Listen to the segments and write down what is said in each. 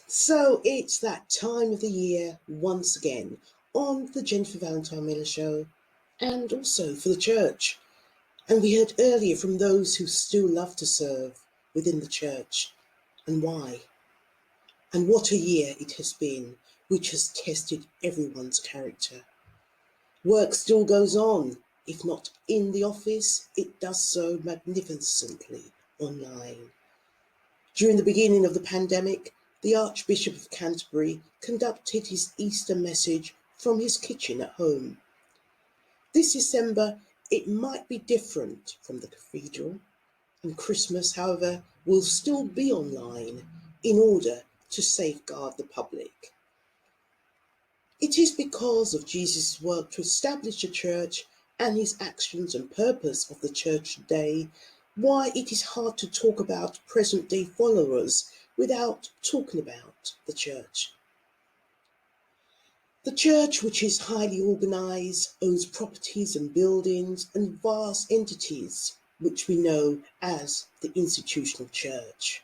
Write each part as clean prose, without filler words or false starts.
So it's that time of the year once again on the Jennifer Valentine-Miller Show and also for the church. And we heard earlier from those who still love to serve within the church and why. And what a year it has been, which has tested everyone's character. Work still goes on, if not in the office, it does so magnificently online. During the beginning of the pandemic, the Archbishop of Canterbury conducted his Easter message from his kitchen at home. This December, it might be different from the cathedral, and Christmas, however, will still be online in order to safeguard the public. It is because of Jesus' work to establish the church and his actions and purpose of the church today why it is hard to talk about present-day followers without talking about the church. The church, which is highly organised, owns properties and buildings and vast entities, which we know as the institutional church.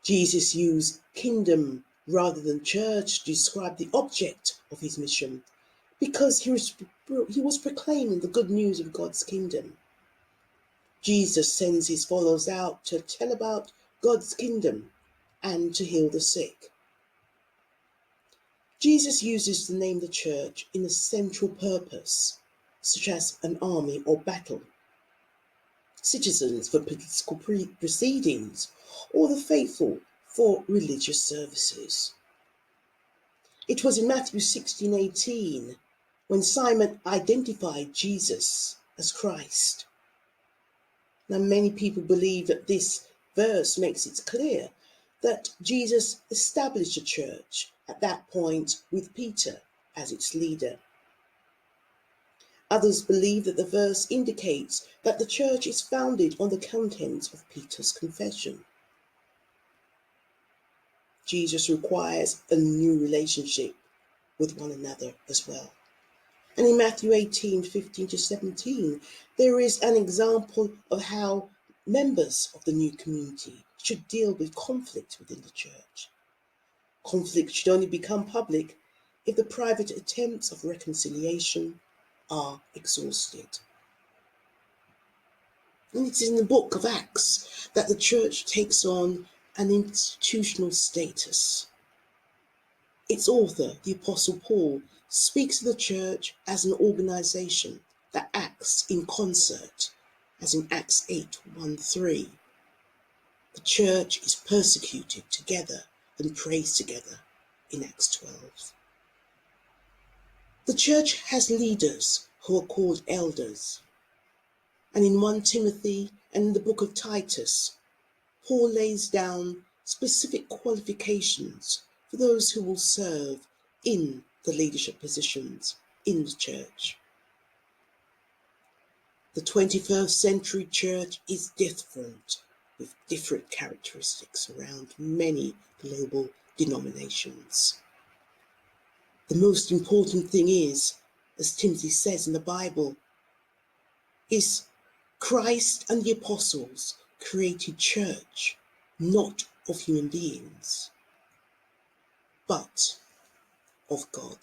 Jesus used kingdom rather than church to describe the object of his mission because he was proclaiming the good news of God's kingdom. Jesus sends his followers out to tell about God's kingdom and to heal the sick. Jesus uses the name the church in a central purpose, such as an army or battle, citizens for political proceedings, or the faithful for religious services. It was in Matthew 16:18 when Simon identified Jesus as Christ. Now, many people believe that this verse makes it clear that Jesus established a church at that point with Peter as its leader. Others believe that the verse indicates that the church is founded on the contents of Peter's confession. Jesus requires a new relationship with one another as well. And in Matthew 18:15-17, there is an example of how members of the new community should deal with conflict within the church. Conflict should only become public if the private attempts of reconciliation are exhausted. And it's in the book of Acts that the church takes on an institutional status. Its author, the Apostle Paul, speaks of the church as an organization that acts in concert, as in Acts 8:1-3. The church is persecuted together and prays together in Acts 12. The church has leaders who are called elders. And in 1 Timothy and in the book of Titus, Paul lays down specific qualifications for those who will serve in the leadership positions in the church. The 21st century church is different, with different characteristics around many global denominations. The most important thing is, as Timothy says in the Bible, is Christ and the apostles created church, not of human beings, but of God.